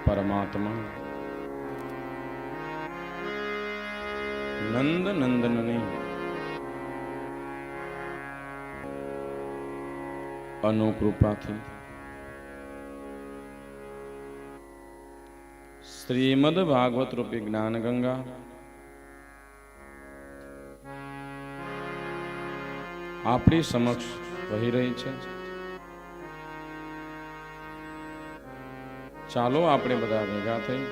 પરમાત્મા નંદ નંદનની અનુકૃપાથી શ્રીમદ ભાગવત રૂપી જ્ઞાન ગંગા આપણી સમક્ષ વહી રહી છે. ચાલો આપણે બધા ભેગા થઈ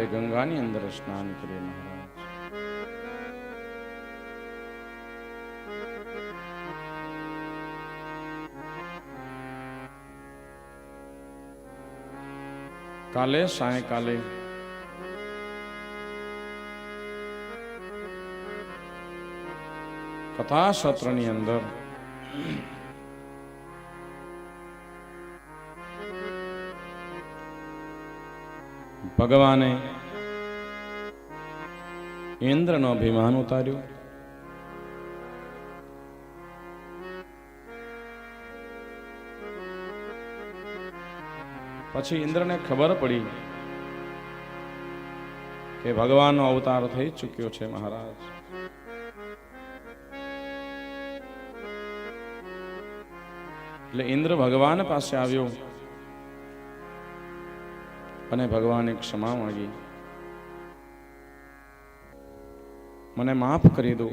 એ ગંગાની અંદર સ્નાન કરીએ. મહારાજ કાલે સાયંકાલે કથા સત્રની અંદર ભગવાને ઇન્દ્રનો અભિમાન ઉતાર્યું. પછી ઇન્દ્રને ખબર પડી કે ભગવાનનો અવતાર થઈ ચૂક્યો છે. મહારાજ એટલે ઇન્દ્ર ભગવાન પાસે આવ્યો અને ભગવાને ક્ષમા માંગી, મને માફ કરી દો.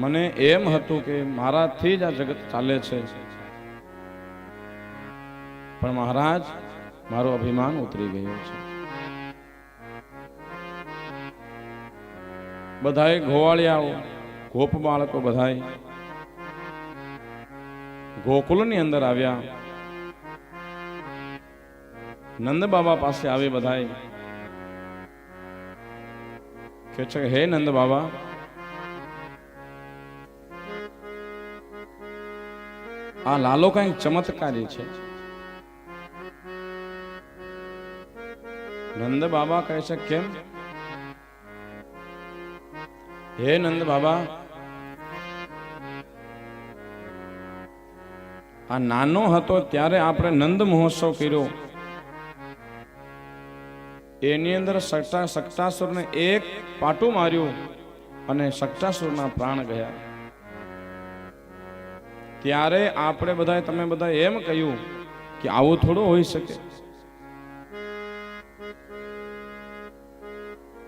મને એમ હતું કે મારાથી જ આ જગત ચાલે છે, પણ મહારાજ મારો અભિમાન ઉતરી ગયો છે. બધાએ ગોવાળિયાઓ ગોપ બાળકો બધાએ ગોકુલની અંદર આવ્યા. નંદ બાબા પાસે આવે બધાએ કે છે, હે નંદ બાબા, આ લાલો કઈક ચમત્કારી છે. નંદ બાબા કહે છે, કેમ? હે નંદ બાબા, આ નાનો હતો ત્યારે આપણે નંદ મહોત્સવ કર્યો. એની અંદર સક્તાસુરને એક પાટું માર્યું અને સક્તાસુરના પ્રાણ ગયા. ત્યારે આપણે બધા તમે બધા એમ કહ્યું કે આવું થોડું હોઈ શકે.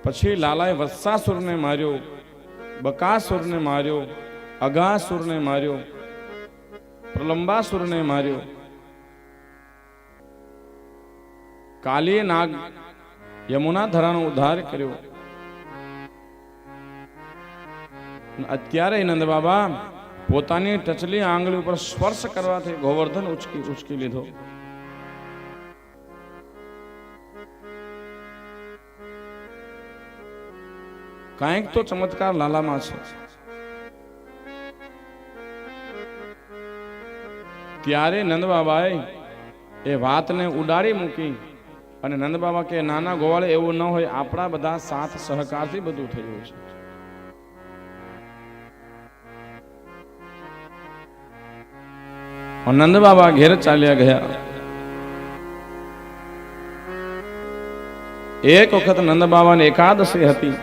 પછી લાલાએ વત્સાસુરને માર્યો, બકાસુરને માર્યો, અગાસુરને માર્યો, પ્રલંબાસુરને માર્યો. કાલીય નાગ યમુના ધરાનો ઉદ્ધાર કર્યો. અત્યારે નંદ બાબા પોતાની ટચલી આંગળી ઉપર સ્પર્શ કરવાથી ગોવર્ધન ઉચકી લીધો. કાંઈક તો ચમત્કાર લાલામાં છે. ત્યારે નંદ બાબાએ એ વાતને ઉડાડી મૂકી અને નંદ બાબા કે નાના ગોવાળે એવું ન હોય, આપણા બધા સાથ સહકારથી બધું થયું છે. નંદ બાબા ઘેર ચાલ્યા ગયા. એક વખત નંદ બાબાની એકાદશી હતી.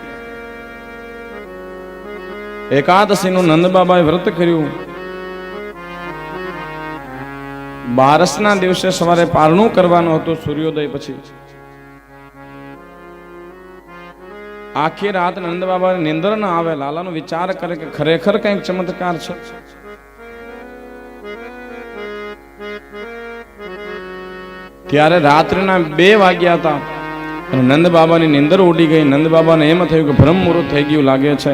એકાદશીનું નંદ બાબાએ વ્રત કર્યું. 12ના દિવસે સવારે પારણું કરવાનું હતું સૂર્યોદય પછી. આખી રાત નંદ બાબાને નિંદર ન આવે. લાલાનો વિચાર કરે કે ખરેખર કંઈક ચમત્કાર છે. ત્યારે રાત્રિના 2 વાગ્યા હતા અને નંદ બાબાની નિંદર ઉડી ગઈ. નંદ બાબાને એમ થયું કે બ્રહ્મ મુહૂર્ત થઈ ગયું લાગે છે.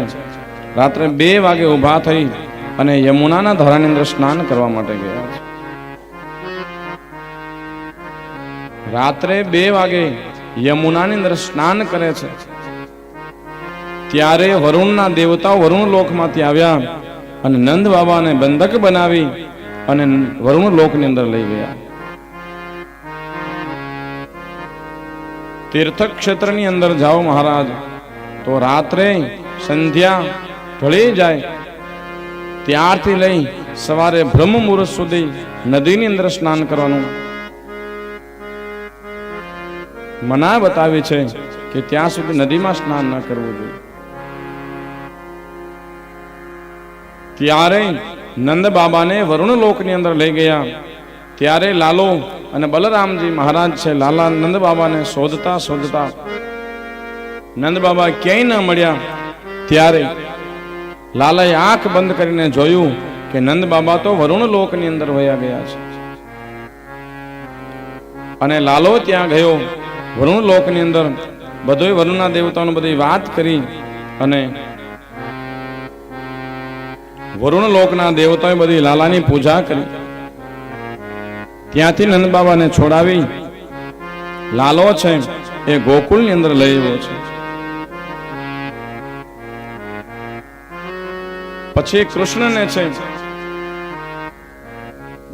રાત્રે 2 વાગે ઉભા થઈ અને યમુનાના ધારાની અંદર સ્નાન કરવા માટે ગયા છે. રાત્રે 2 વાગે યમુનાની અંદર સ્નાન કરે છે. ત્યારે વરુણના દેવતાઓ વરુણ લોકમાંથી આવ્યા અને નંદ બાબાને બંધક બનાવી અને વરુણ લોકની અંદર લઈ ગયા. તીર્થ ક્ષેત્રની અંદર જાઓ મહારાજ તો રાત્રે સંધ્યા ઢળી જાય ત્યારથી લઈ સવારે બ્રહ્મ મુહૂર્ત સુધી નદીની અંદર સ્નાન કરવાનું મના બતાવી છે કે ત્યાં સુધી નદીમાં સ્નાન ન કરવું જોઈએ. ત્યારે નંદ બાબાને વરુણ લોકની અંદર લઈ ગયા. ત્યારે લાલો અને બલરામજી મહારાજ છે લાલા નંદ બાબાને શોધતા શોધતા નંદ બાબા ક્યાંય ન મળ્યા. ત્યારે લાલાએ આંખ બંધ કરીને જોયું કે નંદ બાબા તો વરુણ લોકની અંદર વયા ગયા છે. અને લાલો ત્યાં ગયો વરુણ લોકની અંદર, બધોય વરુણના દેવતાઓને બધી વાત કરી અને વરુણ લોકના દેવતાએ બધી લાલાની પૂજા કરી. ત્યાંથી નંદ બાબાને છોડાવી લાલો છે એ ગોકુળની અંદર લઈ આવ્યો છે. પછી કૃષ્ણને છે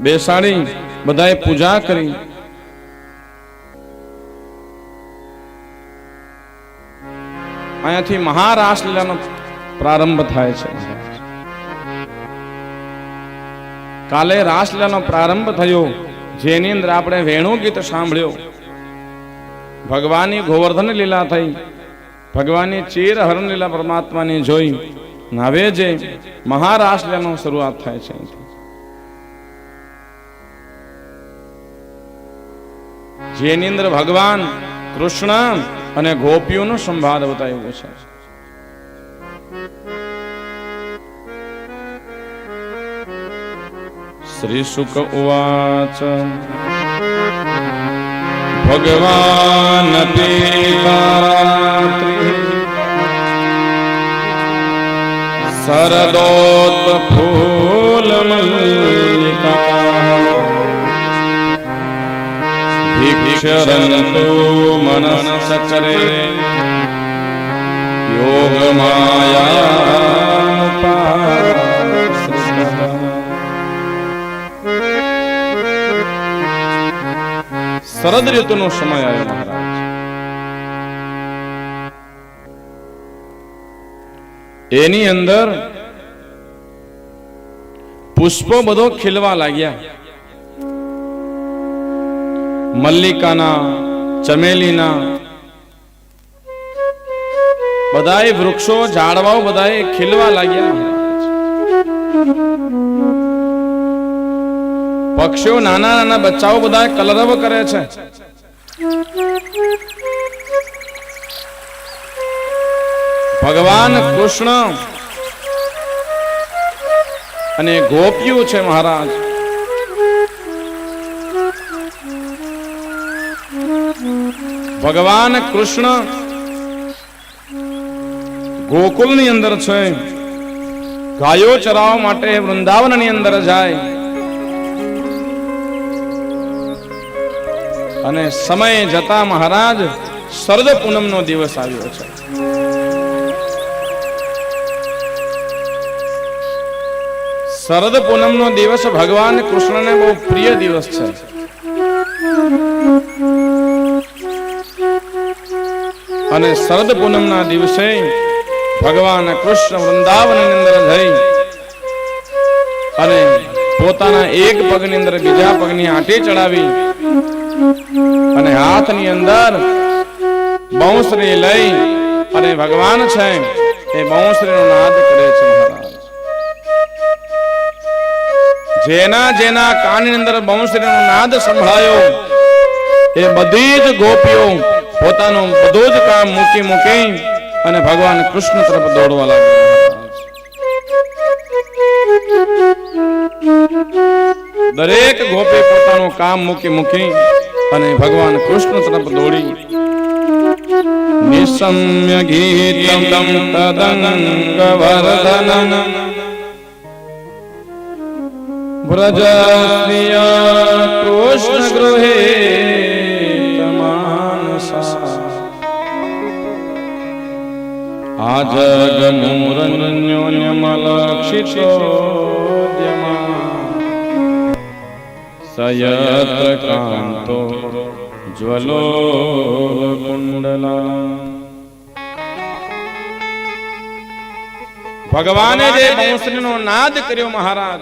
બેસાડી બધાએ પૂજા કરી. અહીંયાથી મહારાસલીલાનો પ્રારંભ થાય છે. કાલે રાસલીલાનો પ્રારંભ થયો, જેની અંદર આપણે વેણુ ગીત સાંભળ્યો. ભગવાનની ગોવર્ધન લીલા થઈ, ભગવાનની ચીર હરણ લીલા પરમાત્માની જોઈ. હવે જે મહારાસલીલાનો શરૂઆત થાય છે. જેની અંદર ભગવાન કૃષ્ણ અને ગોપીઓનો સંવાદ બતાવ્યો છે. શ્રી શુક ઉવાચ ભગવાન શરદોત ફૂલ મલ્લિકા ભિક્ષરંતુ મનસ કરે યોગ માયા. શરદ ઋતુનો સમય આવ્યો મહારાજ. એની અંદર પુષ્પો બધો ખીલવા લાગ્યા. મલ્લિકાના, ચમેલીના, બધાય વૃક્ષો ઝાડવાઓ બધાય ખીલવા લાગ્યા. પક્ષીઓ નાના નાના બચ્ચાઓ બધા કલરવ કરે છે. ભગવાન કૃષ્ણ અને ગોપીઓ છે મહારાજ. ભગવાન કૃષ્ણ ગોકુળની અંદર છે, ગાયો ચરાવવા માટે વૃંદાવનની અંદર જાય. અને સમય જતા મહારાજ શરદ પૂનમનો દિવસ આવ્યો છે. શરદ પૂનમનો દિવસ ભગવાન કૃષ્ણને બહુ પ્રિય દિવસ છે. અને શરદ પૂનમના દિવસે ભગવાન કૃષ્ણ વૃંદાવનની અંદર જઈ અને પોતાના એક પગની અંદર બીજા પગની આંટી ચડાવી અને હાથની અંદર બાંસુરી લઈ અને ભગવાન છે એ બાંસુરીનો નાદ કરે છે મહારાજ. જેના જેના કાનની અંદર બાંસુરીનો નાદ સંભળાયો એ બધી જ ગોપીઓ પોતાનું બધું જ કામ મૂકી અને ભગવાન કૃષ્ણ તરફ દોડવા લાગ્યા. દરેક ગોપી પોતાનું કામ મૂકી અને ભગવાન કૃષ્ણ તરફ દોડી. નિસમ્ય ગીતમ તદંગ વર્ધનમ વ્રજસ્ત્રિયા કૃષ્ણ ગૃહે સયત્ર કાંતો જ્વલો કુંડલા. ભગવાને જે બંસરીનો નાદ કર્યો મહારાજ